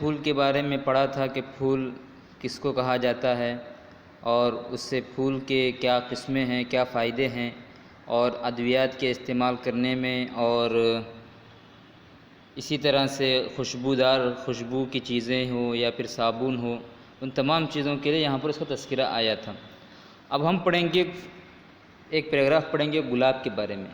پھول کے بارے میں پڑھا تھا کہ پھول کس کو کہا جاتا ہے اور اس سے پھول کے کیا قسمیں ہیں، کیا فائدے ہیں، اور ادویات کے استعمال کرنے میں اور اسی طرح سے خوشبو کی چیزیں ہوں یا پھر صابن ہو، ان تمام چیزوں کے لیے یہاں پر اس کا تذکرہ آیا تھا۔ اب ہم پڑھیں گے ایک پیراگراف پڑھیں گے گلاب کے بارے میں۔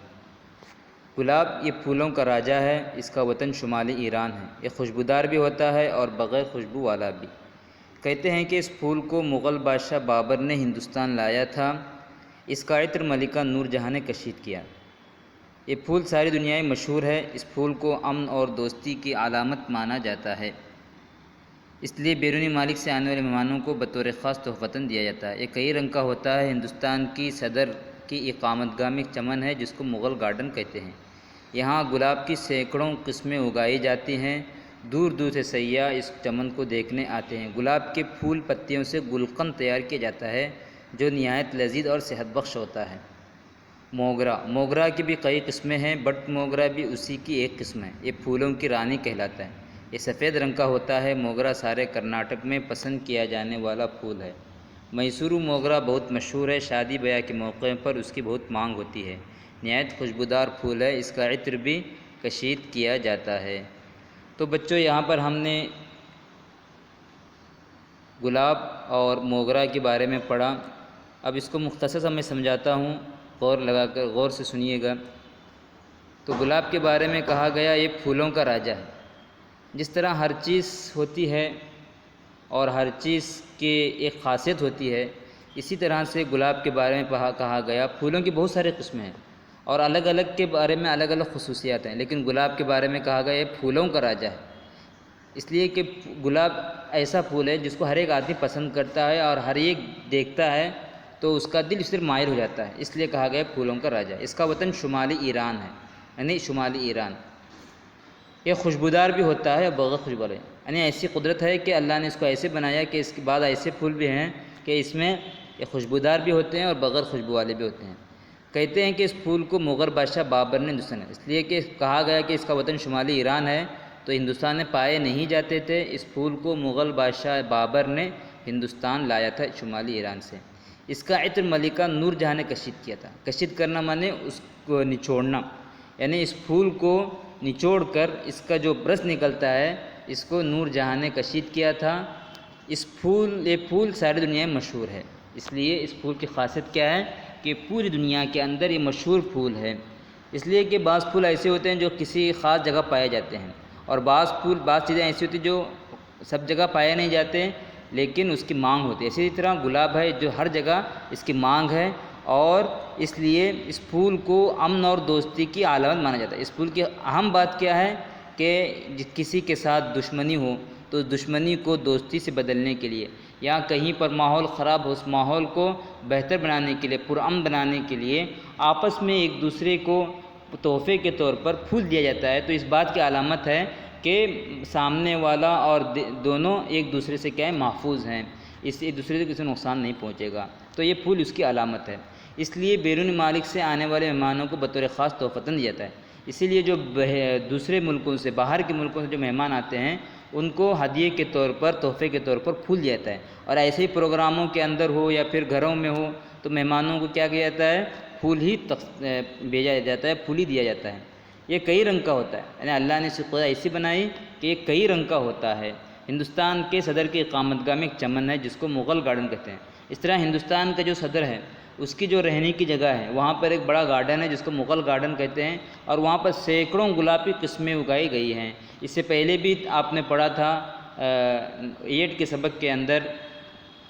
گلاب یہ پھولوں کا راجہ ہے، اس کا وطن شمالی ایران ہے۔ یہ خوشبودار بھی ہوتا ہے اور بغیر خوشبو والا بھی۔ کہتے ہیں کہ اس پھول کو مغل بادشاہ بابر نے ہندوستان لایا تھا۔ اس کا عطر ملکہ نور جہاں نے کشید کیا۔ یہ پھول ساری دنیا میں مشہور ہے۔ اس پھول کو امن اور دوستی کی علامت مانا جاتا ہے، اس لیے بیرونی ممالک سے آنے والے مہمانوں کو بطور خاص تحفتاً دیا جاتا ہے۔ یہ کئی رنگ کا ہوتا ہے۔ ہندوستان کی صدر کی اقامت گاہ میں ایک چمن ہے جس کو مغل گارڈن کہتے ہیں۔ یہاں گلاب کی سینکڑوں قسمیں اگائی جاتی ہیں۔ دور دور سے سیاح اس چمن کو دیکھنے آتے ہیں۔ گلاب کے پھول پتیوں سے گلقند تیار کیا جاتا ہے جو نہایت لذیذ اور صحت بخش ہوتا ہے۔ موگرا کی بھی کئی قسمیں ہیں۔ بٹ موگرا بھی اسی کی ایک قسم ہے۔ یہ پھولوں کی رانی کہلاتا ہے۔ یہ سفید رنگ کا ہوتا ہے۔ موگرا سارے کرناٹک میں پسند کیا جانے والا پھول ہے۔ میسورو موگرا بہت مشہور ہے۔ شادی بیاہ کے موقع پر اس کی بہت مانگ ہوتی ہے۔ نہایت خوشبودار پھول ہے۔ اس کا عطر بھی کشید کیا جاتا ہے۔ تو بچوں، یہاں پر ہم نے گلاب اور موگرا کے بارے میں پڑھا۔ اب اس کو مختصر سا میں سمجھاتا ہوں، غور سے سنیے گا۔ تو گلاب کے بارے میں کہا گیا یہ پھولوں کا راجہ ہے۔ جس طرح ہر چیز ہوتی ہے اور ہر چیز کی ایک خاصیت ہوتی ہے، اسی طرح سے گلاب کے بارے میں کہا گیا پھولوں کی بہت سارے قسمیں ہیں اور الگ الگ کے بارے میں الگ الگ خصوصیات ہیں، لیکن گلاب کے بارے میں کہا گیا یہ پھولوں کا راجہ ہے، اس لیے کہ گلاب ایسا پھول ہے جس کو ہر ایک آدمی پسند کرتا ہے اور ہر ایک دیکھتا ہے تو اس کا دل اس پر مائل ہو جاتا ہے، اس لیے کہا گیا پھولوں کا راجہ۔ اس کا وطن شمالی ایران ہے، یعنی شمالی ایران۔ یہ خوشبودار بھی ہوتا ہے اور بغیر خوشبو والا، یعنی ایسی قدرت ہے کہ اللہ نے اس کو ایسے بنایا کہ اس کے بعد ایسے پھول بھی ہیں کہ اس میں یہ خوشبودار بھی ہوتے ہیں اور بغیر خوشبو والے بھی ہوتے ہیں۔ کہتے ہیں کہ اس پھول کو مغل بادشاہ بابر نے ہندوستان ہے، اس لیے کہ کہا گیا کہ اس کا وطن شمالی ایران ہے تو ہندوستان میں پائے نہیں جاتے تھے۔ اس پھول کو مغل بادشاہ بابر نے ہندوستان لایا تھا شمالی ایران سے۔ اس کا عطر ملکہ نور جہاں نے کشید کیا تھا۔ کشید کرنا مانے اس کو نچوڑنا، یعنی اس پھول کو نچوڑ کر اس کا جو رس نکلتا ہے اس کو نور جہاں نے کشید کیا تھا۔ یہ پھول ساری دنیا میں مشہور ہے، اس لیے اس پھول کی خاصیت کیا ہے کہ پوری دنیا کے اندر یہ مشہور پھول ہے، اس لیے کہ بعض پھول ایسے ہوتے ہیں جو کسی خاص جگہ پائے جاتے ہیں اور بعض چیزیں ایسی ہوتی ہیں جو سب جگہ پائے نہیں جاتے لیکن اس کی مانگ ہوتی ہے۔ اسی طرح گلاب ہے جو ہر جگہ اس کی مانگ ہے اور اس لیے اس پھول کو امن اور دوستی کی علامت مانا جاتا ہے۔ اس پھول کی اہم بات کیا ہے کہ کسی کے ساتھ دشمنی ہو تو دشمنی کو دوستی سے بدلنے کے لیے یا کہیں پر ماحول خراب ہو اس ماحول کو بہتر بنانے کے لیے، پرامن بنانے کے لیے آپس میں ایک دوسرے کو تحفے کے طور پر پھول دیا جاتا ہے، تو اس بات کی علامت ہے کہ سامنے والا اور دونوں ایک دوسرے سے کیا ہے محفوظ ہیں، ایک دوسرے سے کسی نقصان نہیں پہنچے گا، تو یہ پھول اس کی علامت ہے۔ اس لیے بیرونی ممالک سے آنے والے مہمانوں کو بطور خاص تحفتاً دیا جاتا ہے۔ اسی لیے جو دوسرے ملکوں سے، باہر کے ملکوں سے جو مہمان آتے ہیں ان کو ہدیے کے طور پر، تحفے کے طور پر پھول دیا جاتا ہے، اور ایسے ہی پروگراموں کے اندر ہو یا پھر گھروں میں ہو تو مہمانوں کو کیا کیا جاتا ہے، پھول ہی بھیجا جاتا ہے، پھول ہی دیا جاتا ہے۔ یہ کئی رنگ کا ہوتا ہے، یعنی اللہ نے اسے خدا ایسی بنائی کہ یہ کئی رنگ کا ہوتا ہے۔ ہندوستان کے صدر کی اقامت گاہ میں ایک چمن ہے جس کو مغل گارڈن کہتے ہیں۔ اس طرح ہندوستان کا جو صدر ہے اس کی جو رہنے کی جگہ ہے وہاں پر ایک بڑا گارڈن ہے جس کو مغل گارڈن کہتے ہیں، اور وہاں پر سینکڑوں گلاب کی قسمیں اگائی گئی ہیں۔ اس سے پہلے بھی آپ نے پڑھا تھا 8 کے سبق کے اندر،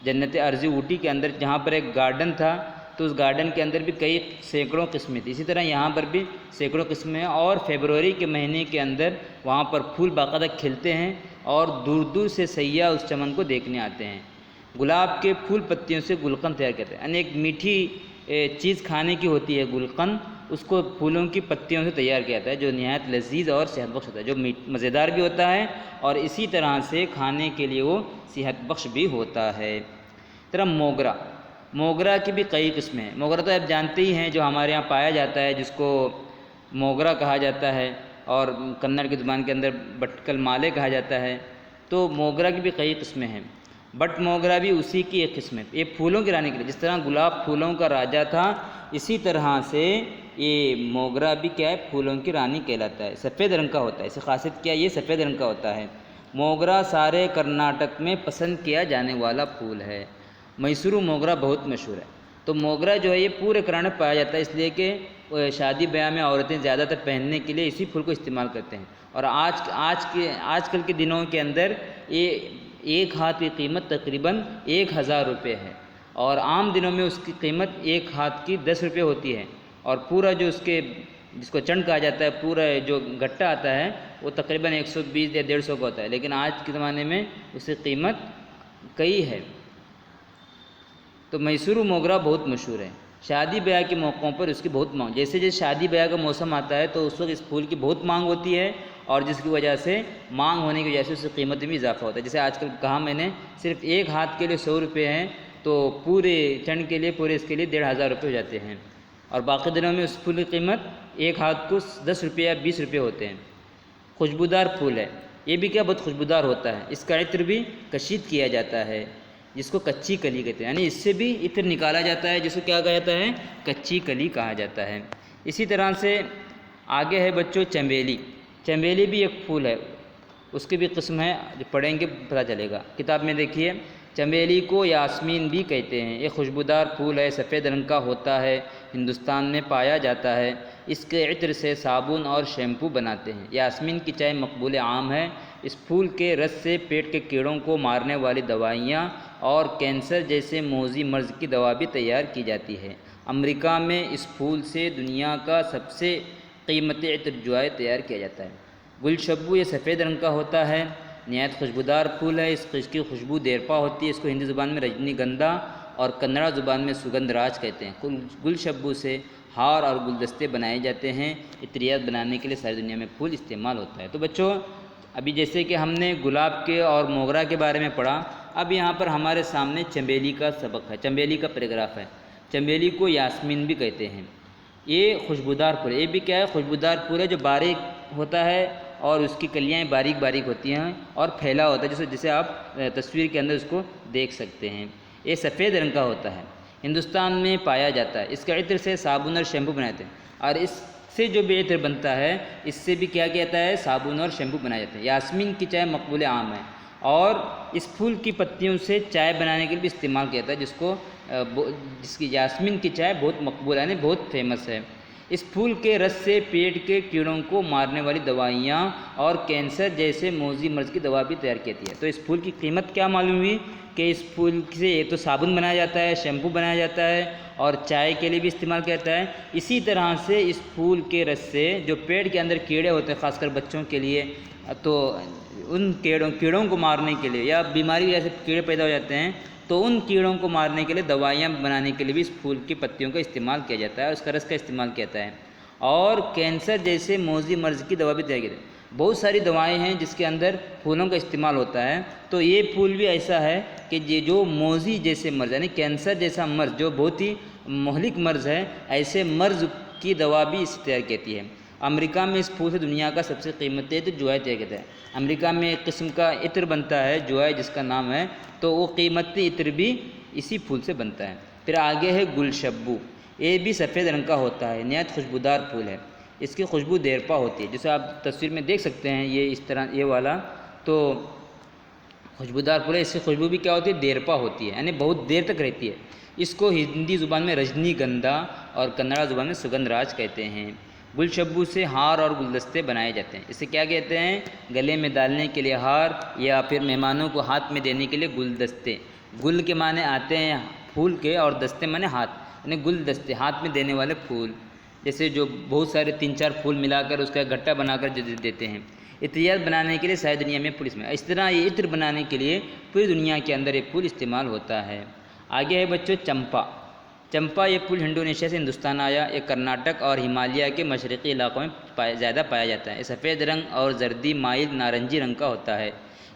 جنت ارضی اوٹی کے اندر جہاں پر ایک گارڈن تھا تو اس گارڈن کے اندر بھی سینکڑوں قسمیں تھیں۔ اسی طرح یہاں پر بھی سینکڑوں قسمیں ہیں، اور فیبروری کے مہینے کے اندر وہاں پر پھول باقاعدہ کھلتے ہیں اور دور دور سے سیاح اس چمن کو دیکھنے آتے ہیں۔ گلاب کے پھول پتیوں سے گلقند تیار کرتے ہیں، یعنی ایک میٹھی چیز کھانے کی ہوتی ہے گلقند، اس کو پھولوں کی پتیوں سے تیار کیا جاتا ہے جو نہایت لذیذ اور صحت بخش ہوتا ہے، جو مزیدار بھی ہوتا ہے اور اسی طرح سے کھانے کے لیے وہ صحت بخش بھی ہوتا ہے۔ طرح موگرا کی بھی کئی قسمیں ہیں۔ موگرا تو آپ جانتے ہی ہیں جو ہمارے یہاں پایا جاتا ہے جس کو موگرا کہا جاتا ہے، اور کنڑ کی زبان کے اندر بٹکل مالے کہا جاتا ہے۔ تو موگرا کی بھی کئی قسمیں ہیں، بٹ موگرا بھی اسی کی ایک قسم ہے۔ یہ پھولوں کی رانی کے لیے، جس طرح گلاب پھولوں کا راجا تھا، اسی طرح سے یہ موگرا بھی کیا ہے، پھولوں کی رانی کہلاتا ہے، سفید رنگ کا ہوتا ہے۔ اس کی خاصیت کیا ہے، یہ سفید رنگ کا ہوتا ہے۔ موگرا سارے کرناٹک میں پسند کیا جانے والا پھول ہے۔ میسورو موگرا بہت مشہور ہے۔ تو موگرا جو ہے یہ پورے کرناٹک میں پایا جاتا ہے، اس لیے کہ شادی بیاہ میں عورتیں زیادہ تر پہننے کے لیے اسی پھول کو استعمال کرتے ہیں۔ اور آج کل کے دنوں کے اندر یہ ایک ہاتھ کی قیمت تقریباً 1000 روپے ہے، اور عام دنوں میں اس کی قیمت ایک ہاتھ کی 10 روپے ہوتی ہے، اور پورا جو اس کے جس کو چنڈ کہا جاتا ہے، پورا جو گٹا آتا ہے وہ تقریباً 120 یا 150 کا ہوتا ہے، لیکن آج کے زمانے میں اس کی قیمت کئی ہے۔ تو میسورو موگرا بہت مشہور ہے۔ شادی بیاہ کے موقعوں پر اس کی بہت مانگ، جیسے جیسے شادی بیاہ کا موسم آتا ہے تو اس وقت اس پھول کی بہت مانگ ہوتی ہے، اور جس کی وجہ سے مانگ ہونے کی وجہ سے اس کی قیمت میں اضافہ ہوتا ہے۔ جیسے آج کل کہا میں نے صرف ایک ہاتھ کے لیے 100 روپے ہیں، تو پورے چنڈ کے لیے، پورے اس کے لیے 1500 روپے ہو جاتے ہیں، اور باقی دنوں میں اس پھول کی قیمت ایک ہاتھ کو 10 روپے یا 20 روپے ہوتے ہیں۔ خوشبودار پھول ہے، یہ بھی کیا بہت خوشبودار ہوتا ہے۔ اس کا عطر بھی کشید کیا جاتا ہے، جس کو کچی کلی کہتے ہیں، یعنی اس سے بھی عطر نکالا جاتا ہے، جس کو کیا کہا جاتا ہے، کچی کلی کہا جاتا ہے۔ اسی طرح سے آگے ہے بچوں چنبیلی۔ چنبیلی بھی ایک پھول ہے، اس کی بھی قسم ہے، جو پڑھیں گے پتہ چلے گا۔ کتاب میں دیکھیے، چنبیلی کو یاسمین بھی کہتے ہیں، یہ خوشبودار پھول ہے، سفید رنگ کا ہوتا ہے، ہندوستان میں پایا جاتا ہے۔ اس کے عطر سے صابن اور شیمپو بناتے ہیں۔ یاسمین کی چائے مقبول عام ہے۔ اس پھول کے رس سے پیٹ کے کیڑوں کو مارنے والی دوائیاں اور کینسر جیسے موذی مرض کی دوا بھی تیار کی جاتی ہے۔ امریکہ میں اس پھول سے دنیا کا سب سے قیمتی عطر جو ہے تیار کیا جاتا ہے۔ گل شبو یہ سفید رنگ کا ہوتا ہے، نہایت خوشبودار پھول ہے، اس کی خوشبو دیرپا ہوتی ہے۔ اس کو ہندی زبان میں رجنی گندھا اور کنڑا زبان میں سگندھ راج کہتے ہیں۔ گل شبو سے ہار اور گلدستے بنائے جاتے ہیں۔ عطریات بنانے کے لیے ساری دنیا میں پھول استعمال ہوتا ہے۔ تو بچوں، ابھی جیسے کہ ہم نے گلاب کے اور موگرا کے بارے میں پڑھا، اب یہاں پر ہمارے سامنے چنبیلی کا سبق ہے، چنبیلی کا پیراگراف ہے۔ چنبیلی کو یاسمین بھی کہتے ہیں۔ یہ خوشبودار پھول ہے، یہ بھی کیا ہے، خوشبودار پھول ہے، جو باریک ہوتا ہے اور اس کی کلیاں باریک باریک ہوتی ہیں اور پھیلا ہوتا ہے، جسے آپ تصویر کے اندر اس کو دیکھ سکتے ہیں۔ یہ سفید رنگ کا ہوتا ہے، ہندوستان میں پایا جاتا ہے۔ اس کے عطر سے صابن اور شیمپو بناتے ہیں، اور اس سے جو بھی عطر بنتا ہے اس سے بھی کیا کہتا ہے، صابن اور شیمپو بنایا جاتا ہے۔ یاسمین کی چائے مقبول عام ہے، اور اس پھول کی پتیوں سے چائے بنانے کے لیے بھی استعمال کیا جاتا ہے، جس کی یاسمین کی چائے بہت مقبول ہے، یعنی بہت فیمس ہے۔ اس پھول کے رس سے پیٹ کے کیڑوں کو مارنے والی دوائیاں اور کینسر جیسے موذی مرض کی دوا بھی تیار کی جاتی ہے۔ تو اس پھول کی قیمت کیا معلوم ہوئی کہ اس پھول سے ایک تو صابن بنایا جاتا ہے، شیمپو بنایا جاتا ہے، اور چائے کے لیے بھی استعمال کیا جاتا ہے۔ اسی طرح سے اس پھول کے رس سے جو پیٹ کے اندر کیڑے ہوتے ہیں، خاص کر بچوں کے لیے، تو ان کیڑوں کو مارنے کے لیے، یا بیماری جیسے کیڑے پیدا ہو جاتے ہیں تو ان کیڑوں کو مارنے کے لیے دوائیاں بنانے کے لیے بھی اس پھول کی پتیوں کا استعمال کیا جاتا ہے، اس کا رس کا استعمال کیا جاتا ہے، اور کینسر جیسے موذی مرض کی دوا بھی تیار کی جاتی ہے۔ بہت ساری دوائیں ہیں جس کے اندر پھولوں کا استعمال ہوتا ہے، تو یہ پھول بھی ایسا ہے کہ یہ جو موذی جیسے مرض، یعنی کینسر جیسا مرض جو بہت ہی مہلک مرض ہے، ایسے مرض کی دوا بھی اس سے تیار کی جاتی ہے۔ امریکہ میں اس پھول سے دنیا کا سب سے قیمتی عطر جوائے تیار کیا جاتا ہے۔ امریکہ میں ایک قسم کا عطر بنتا ہے جوائے، جس کا نام ہے، تو وہ قیمتی عطر بھی اسی پھول سے بنتا ہے۔ پھر آگے ہے گل شبو، یہ بھی سفید رنگ کا ہوتا ہے، نہایت خوشبودار پھول ہے، اس کی خوشبو دیرپا ہوتی ہے، جسے آپ تصویر میں دیکھ سکتے ہیں، یہ اس طرح یہ والا تو خوشبودار پھول ہے، اس کی خوشبو بھی کیا ہوتی ہے، دیرپا ہوتی ہے، یعنی بہت دیر تک رہتی ہے۔ اس کو ہندی زبان میں رجنی گندھا اور کنڑا زبان میں سگندھ راج کہتے ہیں۔ گل شبو سے ہار اور گلدستے بنائے جاتے ہیں۔ اسے کیا کہتے ہیں، گلے میں ڈالنے کے لیے ہار، یا پھر مہمانوں کو ہاتھ میں دینے کے لیے گلدستے۔ گل کے معنی آتے ہیں پھول کے، اور دستے معنی ہاتھ، یعنی گلدستے، ہاتھ میں دینے والے پھول، جیسے جو بہت سارے 3-4 پھول ملا کر اس کا گٹا بنا کر دیتے ہیں۔ عطریات بنانے کے لیے ساری دنیا میں پھول اس طرح یہ عطر بنانے کے لیے پوری دنیا کے اندر یہ پھول استعمال ہوتا ہے۔ آگے ہے بچوں چمپا۔ چمپا یہ پھول انڈونیشیا سے ہندوستان آیا، یہ کرناٹک اور ہمالیہ کے مشرقی علاقوں میں زیادہ پایا جاتا ہے۔ یہ سفید رنگ اور زردی مائل نارنجی رنگ کا ہوتا ہے۔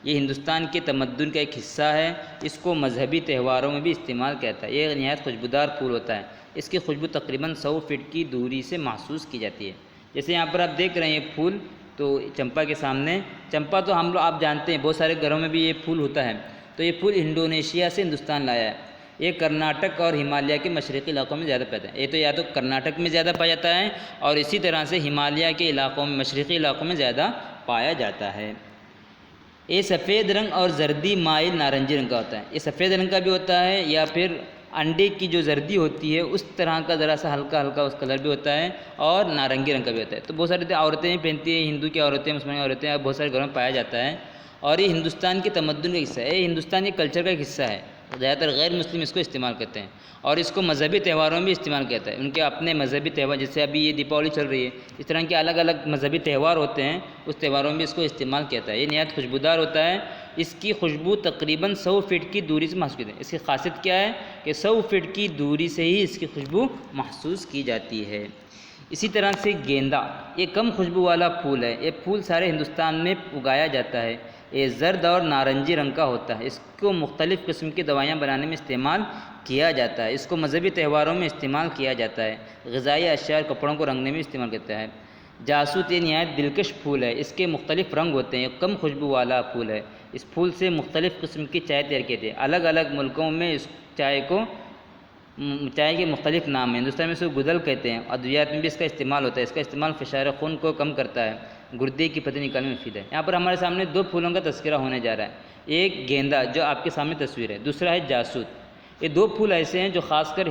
یہ ہندوستان کے تمدن کا ایک حصہ ہے، اس کو مذہبی تہواروں میں بھی استعمال کیا جاتا ہے۔ یہ نہایت خوشبودار پھول ہوتا ہے، اس کی خوشبو تقریباً 100 فٹ کی دوری سے محسوس کی جاتی ہے۔ جیسے یہاں پر آپ دیکھ رہے ہیں یہ پھول، تو چمپا کے سامنے، چمپا تو ہم لوگ آپ جانتے ہیں بہت سارے گھروں میں بھی یہ پھول ہوتا ہے، تو یہ پھول انڈونیشیا سے ہندوستان لایا ہے۔ یہ کرناٹک اور ہمالیہ کے مشرقی علاقوں میں زیادہ پیدا ہے، یہ تو یا تو کرناٹک میں زیادہ پایا جاتا ہے اور اسی طرح سے ہمالیہ کے علاقوں میں، مشرقی علاقوں میں زیادہ پایا جاتا ہے۔ یہ سفید رنگ اور زردی مائل نارنجی رنگ کا ہوتا ہے، یہ سفید رنگ کا بھی ہوتا ہے یا پھر انڈے کی جو زردی ہوتی ہے اس طرح کا ذرا سا ہلکا ہلکا اس کلر بھی ہوتا ہے، اور نارنگی رنگ کا بھی ہوتا ہے۔ تو بہت ساری عورتیں پہنتی ہیں، ہندو کی عورتیں، مسلمان عورتیں، بہت سارے گھروں میں پایا جاتا ہے، اور یہ ہندوستان کے تمدن کا حصہ ہے، یہ ہندوستان کے کلچر کا ایک حصہ ہے۔ زیادہ تر غیر مسلم اس کو استعمال کرتے ہیں، اور اس کو مذہبی تہواروں میں بھی استعمال کیا جاتا ہے۔ ان کے اپنے مذہبی تہوار، جیسے ابھی یہ دیپاولی چل رہی ہے، اس طرح کے الگ الگ مذہبی تہوار ہوتے ہیں، اس تہواروں میں بھی اس کو استعمال کیا جاتا ہے۔ یہ نہایت خوشبودار ہوتا ہے، اس کی خوشبو تقریباً 100 فٹ کی دوری سے محسوس کی جاتی ہے۔ اس کی خاصیت کیا ہے کہ 100 فٹ کی دوری سے ہی اس کی خوشبو محسوس کی جاتی ہے۔ اسی طرح سے گیندا، یہ کم خوشبو والا پھول ہے، یہ پھول سارے ہندوستان میں اگایا جاتا ہے۔ یہ زرد اور نارنجی رنگ کا ہوتا ہے، اس کو مختلف قسم کی دوائیاں بنانے میں استعمال کیا جاتا ہے، اس کو مذہبی تہواروں میں استعمال کیا جاتا ہے، غذائی اشیاء اور کپڑوں کو رنگنے میں استعمال کرتا ہے۔ جاسوت، یہ نہایت دلکش پھول ہے، اس کے مختلف رنگ ہوتے ہیں، یہ کم خوشبو والا پھول ہے۔ اس پھول سے مختلف قسم کی چائے تیار کی جاتی ہے، الگ الگ ملکوں میں اس چائے کے مختلف نام ہیں۔ ہندوستان میں اس کو گدل کہتے ہیں، ادویات میں بھی اس کا استعمال ہوتا ہے، اس کا استعمال فشار خون کو کم کرتا ہے، گردے کی پتلی نکالنے میں مفید ہے۔ یہاں پر ہمارے سامنے دو پھولوں کا تذکرہ ہونے جا رہا ہے، ایک گیندا جو آپ کے سامنے تصویر ہے، دوسرا ہے جاسوت۔ یہ دو پھول ایسے ہیں جو خاص کر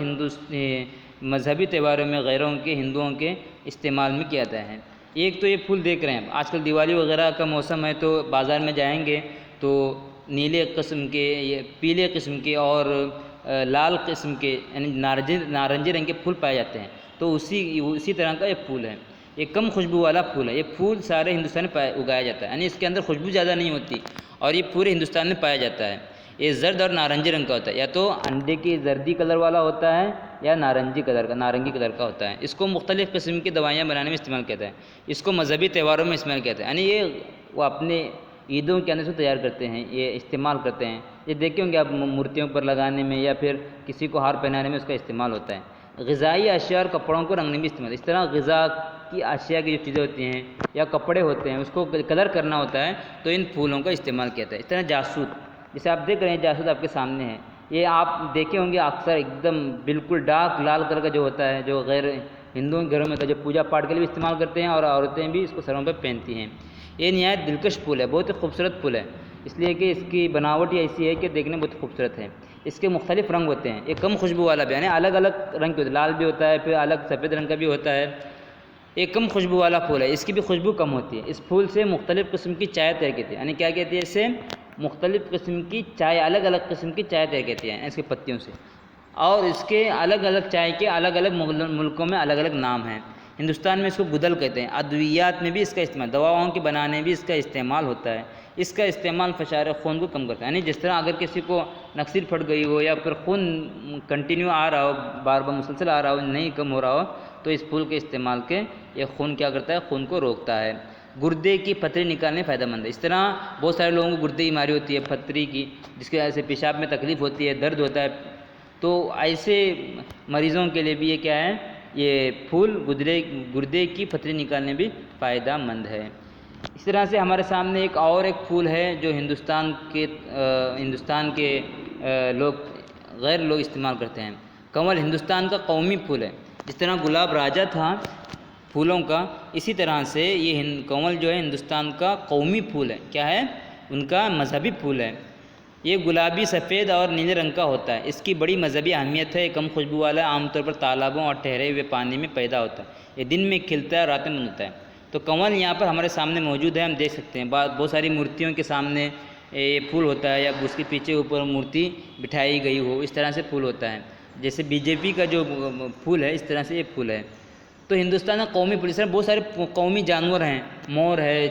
مذہبی تہواروں میں غیروں کے، ہندوؤں کے استعمال میں کیا جاتا ہے۔ ایک تو یہ پھول دیکھ رہے ہیں، آج کل دیوالی وغیرہ کا موسم ہے تو بازار میں جائیں گے تو نیلے قسم کے، یہ پیلے قسم کے اور لال قسم کے، یعنی نارنجی رنگ کے پھول پائے جاتے ہیں، تو اسی طرح کا یہ پھول ہے۔ یہ کم خوشبو والا پھول ہے، یہ پھول سارے ہندوستان میں اگایا جاتا ہے، یعنی اس کے اندر خوشبو زیادہ نہیں ہوتی، اور یہ پورے ہندوستان میں پایا جاتا ہے۔ یہ زرد اور نارنجی رنگ کا ہوتا ہے، یا تو انڈے کی زردی کلر والا ہوتا ہے یا نارنگی کلر کا ہوتا ہے۔ اس کو مختلف قسم کی دوائیاں بنانے میں استعمال کیا جاتا ہے، اس کو مذہبی تہواروں میں استعمال کیا جاتا ہے، یعنی یہ وہ اپنے عیدوں کے اندر سے تیار کرتے ہیں، یہ استعمال کرتے ہیں۔ یہ دیکھیں گے آپ مورتیوں پر لگانے میں یا پھر کسی کو ہار پہنانے میں اس کا استعمال ہوتا ہے۔ غذائی اشیاء اور کپڑوں کو رنگنے میں استعمال، اس طرح غذا کی اشیاء کی جو چیزیں ہوتی ہیں یا کپڑے ہوتے ہیں اس کو کلر کرنا ہوتا ہے تو ان پھولوں کا استعمال کیا جاتا ہے۔ اس طرح جاسوت، جیسے آپ دیکھ رہے ہیں جاسوت آپ کے سامنے ہے، یہ آپ دیکھے ہوں گے اکثر ایک دم بالکل ڈارک لال کلر کا جو ہوتا ہے، جو غیر ہندوؤں کے گھروں میں ہوتا ہے، جو پوجا پاٹ کے لیے بھی استعمال کرتے ہیں اور عورتیں بھی اس کو سروں پہ پہنتی ہیں۔ یہ نہایت دلکش پھول ہے، بہت ہی خوبصورت پھول ہے، اس لیے کہ اس کی بناوٹ ہی ایسی ہے کہ دیکھنے میں بہت خوبصورت ہے۔ اس کے مختلف رنگ ہوتے ہیں، یہ کم خوشبو والا بھی، یعنی الگ الگ رنگ کے ہوتے ہیں، لال بھی ہوتا ہے، پھر الگ سفید رنگ کا بھی ہوتا ہے۔ ایک کم خوشبو والا پھول ہے، اس کی بھی خوشبو کم ہوتی ہے۔ اس پھول سے مختلف قسم کی چائے تیار کی جاتی ہے، یعنی کیا کہتی ہے، اس سے مختلف قسم کی چائے، الگ الگ قسم کی چائے تیار کہتی ہیں اس کے پتیوں سے، اور اس کے الگ الگ چائے کے الگ الگ ملکوں میں الگ الگ نام ہیں۔ ہندوستان میں اس کو گدل کہتے ہیں، ادویات میں بھی اس کا استعمال، دواؤں کے بنانے میں بھی اس کا استعمال ہوتا ہے۔ اس کا استعمال فشار خون کو کم کرتا ہے، یعنی جس طرح اگر کسی کو نکسیر پھٹ گئی ہو یا پھر خون کنٹینیو آ رہا ہو، بار بار مسلسل آ رہا ہو، نہیں کم ہو رہا ہو، تو اس پھول کے استعمال کے یہ خون کیا کرتا ہے، خون کو روکتا ہے۔ گردے کی پتھری نکالنے فائدہ مند ہے، اس طرح بہت سارے لوگوں کو گردے کی بیماری ہوتی ہے پتھری کی، جس کی وجہ سے پیشاب میں تکلیف ہوتی ہے، درد ہوتا ہے، تو ایسے مریضوں کے لیے بھی یہ کیا ہے، یہ پھول گردے کی پتھری نکالنے بھی فائدہ مند ہے۔ اس طرح سے ہمارے سامنے ایک پھول ہے جو ہندوستان کے غیر لوگ استعمال کرتے ہیں۔ کنول ہندوستان کا قومی پھول ہے، جس طرح گلاب راجا تھا پھولوں کا، اسی طرح سے یہ کنول جو ہے ہندوستان کا قومی پھول ہے، کیا ہے، ان کا مذہبی پھول ہے۔ یہ گلابی، سفید اور نیلے رنگ کا ہوتا ہے، اس کی بڑی مذہبی اہمیت ہے، کم خوشبو والا ہے، عام طور پر تالابوں اور ٹھہرے ہوئے پانی میں پیدا ہوتا ہے، یہ دن میں کھلتا ہے اور رات میں بند ہوتا ہے۔ تو کنول یہاں پر ہمارے سامنے موجود ہے، ہم دیکھ سکتے ہیں، بہت ساری مورتیوں کے سامنے یہ پھول ہوتا ہے، یا اس کے پیچھے اوپر مورتی بٹھائی گئی ہو، اس طرح سے پھول ہوتا ہے، جیسے BJP کا جو پھول ہے اس طرح سے یہ پھول ہے۔ تو ہندوستان کا قومی پھول، اس طرح بہت سارے قومی جانور ہیں، مور ہے،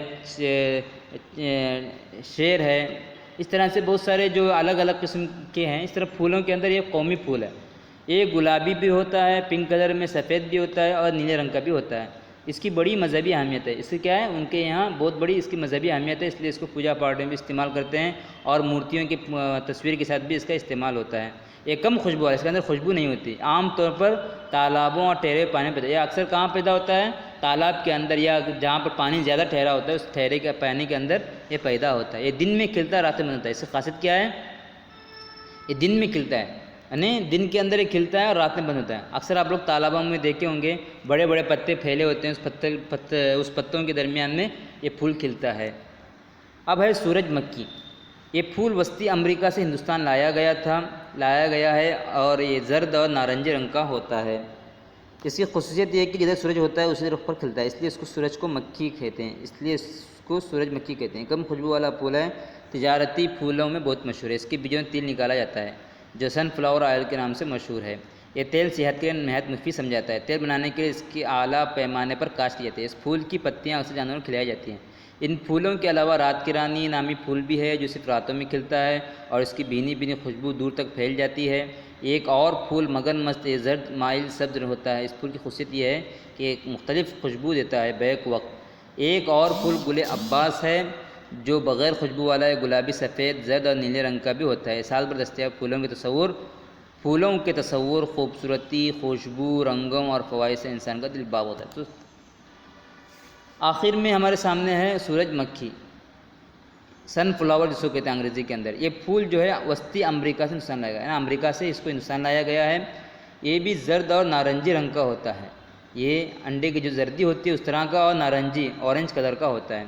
شیر ہے، اس طرح سے بہت سارے جو الگ الگ قسم کے ہیں، اس طرح پھولوں کے اندر یہ قومی پھول ہے۔ یہ گلابی بھی ہوتا ہے، پنک کلر میں، سفید بھی ہوتا ہے اور نیلے رنگ کا بھی ہوتا ہے۔ اس کی بڑی مذہبی اہمیت ہے، اس کی کیا ہے، ان کے یہاں بہت بڑی اس کی مذہبی اہمیت ہے، اس لیے اس کو پوجا پاٹ میں بھی استعمال کرتے ہیں اور مورتیوں کی تصویر کے ساتھ بھی اس کا استعمال ہوتا ہے۔ یہ کم خوشبو ہے، اس کے اندر خوشبو نہیں ہوتی، عام طور پر تالابوں اور ٹھہرے ہوئے پانی میں پیدا، یہ اکثر کہاں پیدا ہوتا ہے، تالاب کے اندر یا جہاں پر پانی زیادہ ٹھہرا ہوتا ہے اس ٹھہرے کے پانی کے اندر یہ پیدا ہوتا ہے۔ یہ دن میں کھلتا ہے، رات میں بنتا ہے۔ اس کی خاصیت کیا ہے؟ یہ دن میں کھلتا ہے، یعنی دن کے اندر یہ کھلتا ہے اور رات میں بند ہوتا ہے۔ اکثر آپ لوگ تالابوں میں دیکھے ہوں گے بڑے بڑے پتے پھیلے ہوتے ہیں، اس پتوں کے درمیان میں یہ پھول کھلتا ہے۔ اب ہے سورج مکھی۔ یہ پھول وسطی امریکہ سے ہندوستان لایا گیا ہے اور یہ زرد اور نارنجی رنگ کا ہوتا ہے۔ اس کی خصوصیت یہ ہے کہ جدھر سورج ہوتا ہے اسی رخ پر کھلتا ہے، اس لیے اس کو سورج کو مکھی کہتے ہیں، کم خوشبو والا پھول ہے، تجارتی پھولوں میں بہت مشہور ہے۔ اس کے بیجوں میں تیل نکالا جاتا ہے جو سن فلاور آئل کے نام سے مشہور ہے۔ یہ تیل صحت کے لیے نہایت مفید سمجھا جاتا ہے۔ تیل بنانے کے لیے اس کی اعلیٰ پیمانے پر کاشت کی جاتی ہے۔ اس پھول کی پتیاں اکثر جانوروں کو کھلائی جاتی ہیں۔ ان پھولوں کے علاوہ رات کی رانی نامی پھول بھی ہے جو صرف راتوں میں کھلتا ہے اور اس کی بھینی خوشبو دور تک پھیل جاتی ہے۔ ایک اور پھول مگن مست زرد مائل سبز ہوتا ہے۔ اس پھول کی خصوصیت یہ ہے کہ ایک مختلف خوشبو دیتا ہے بیک وقت۔ ایک اور پھول گل عباس ہے جو بغیر خوشبو والا ہے، گلابی، سفید، زرد اور نیلے رنگ کا بھی ہوتا ہے۔ سال بھر دستیاب پھولوں کے تصور خوبصورتی، خوشبو، رنگوں اور فوائد سے انسان کا دل باغ ہوتا ہے۔ تو آخر میں ہمارے سامنے ہے سورج مکھی، سن فلاور جس کو کہتے ہیں انگریزی کے اندر۔ یہ پھول جو ہے وسطی امریکہ سے ہندوستان لایا گیا ہے، امریکہ سے اس کو ہندوستان لایا گیا ہے۔ یہ بھی زرد اور نارنجی رنگ کا ہوتا ہے۔ یہ انڈے کی جو زردی ہوتی ہے اس طرح کا اور نارنجی اورنج کلر کا ہوتا ہے۔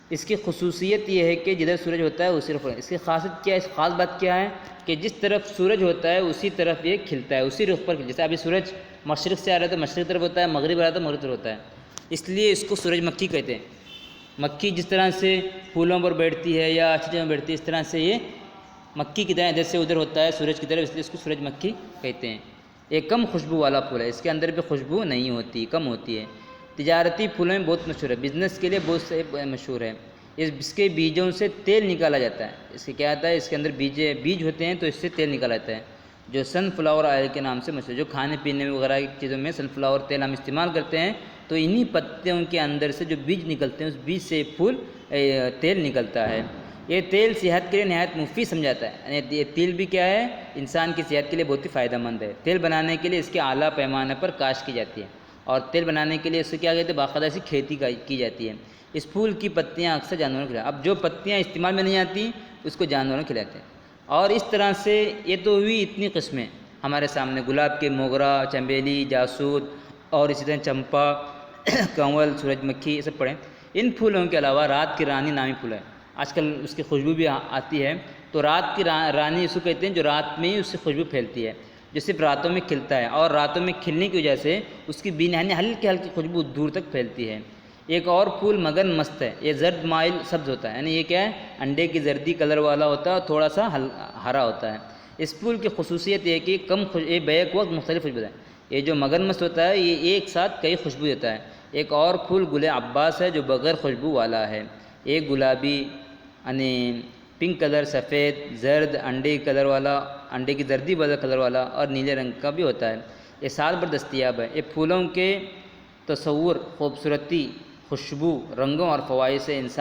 اس کی خصوصیت یہ ہے کہ جدھر سورج ہوتا ہے اسی رخ پر۔ اس کی خاصیت کیا ہے؟ اس خاص بات کیا ہے کہ جس طرف سورج ہوتا ہے اسی طرف یہ کھلتا ہے، اسی رخ پر۔ جیسے ابھی سورج مشرق سے آ رہا ہے تو مشرق طرف ہوتا ہے، مغرب آ رہا ہے تو مغرب طرف ہوتا ہے، اس لیے اس کو سورج مکھی کہتے ہیں۔ مکھی جس طرح سے پھولوں پر بیٹھتی ہے یا اچھی جگہ بیٹھتی ہے، اس طرح سے یہ مکھی کی طرح ادھر سے ادھر ہوتا ہے سورج کی طرف، اس لیے اس کو سورج مکھی کہتے ہیں۔ ایک کم خوشبو والا پھول ہے، اس کے اندر بھی خوشبو نہیں ہوتی، کم ہوتی ہے۔ تجارتی پھولوں میں بہت مشہور ہے، بزنس کے لیے بہت سے مشہور ہے۔ اس کے بیجوں سے تیل نکالا جاتا ہے۔ اس کے کیا آتا ہے؟ اس کے اندر بیج ہوتے ہیں تو اس سے تیل نکالا جاتا ہے جو سن فلاور آئل کے نام سے مشہور ہے۔ جو کھانے پینے وغیرہ کی چیزوں میں سن فلاور تیل ہم استعمال کرتے ہیں تو انہی پتوں کے اندر سے جو بیج نکلتے ہیں اس بیج سے تیل نکلتا ہے۔ یہ تیل صحت کے لیے نہایت مفید سمجھاتا ہے، یعنی یہ تیل بھی کیا ہے؟ انسان کی صحت کے لیے بہت ہی فائدہ مند ہے۔ تیل بنانے کے لیے اس کے اعلیٰ پیمانے پر کاشت کی جاتی ہے اور تیل بنانے کے لیے اس سے کیا کہتے ہیں؟ باقاعدہ سے کھیتی کی جاتی ہے۔ اس پھول کی پتیاں اکثر جانوروں کو کھلاتے ہیں۔ اب جو پتیاں استعمال میں نہیں آتی اس کو جانوروں کو کھلاتے ہیں۔ اور اس طرح سے یہ تو ہوئی اتنی قسمیں ہمارے سامنے، گلاب کے موگرا، چنبیلی، جاسود اور اسی طرح چمپا، کنول، سورج مکھی، یہ سب پڑھیں۔ ان پھولوں کے علاوہ رات کی رانی نامی پھول ہے، آج کل اس کی خوشبو بھی آتی ہے۔ تو رات کی رانی اس کو کہتے ہیں جو رات میں ہی اس سے خوشبو پھیلتی ہے، جو صرف راتوں میں کھلتا ہے اور راتوں میں کھلنے کی وجہ سے اس کی بینہانی ہلکی خوشبو دور تک پھیلتی ہے۔ ایک اور پھول مگن مست ہے، یہ زرد مائل سبز ہوتا ہے، یعنی یہ کیا ہے؟ انڈے کی زردی کلر والا ہوتا ہے اور تھوڑا سا ہرا ہوتا ہے۔ اس پھول کی خصوصیت یہ ہے کہ یہ بیک وقت مختلف خوشبو ہے۔ یہ جو مگن مست ہوتا ہے یہ ایک ساتھ کئی خوشبو دیتا ہے۔ ایک اور پھول گل عباس ہے جو بغیر خوشبو والا ہے۔ ایک گلابی، یعنی پنک کلر، سفید، زرد، انڈے کی زردی والا کلر والا اور نیلے رنگ کا بھی ہوتا ہے۔ یہ سال بھر دستیاب ہے۔ یہ پھولوں کے تصور خوبصورتی، خوشبو، رنگوں اور فوائد سے انسان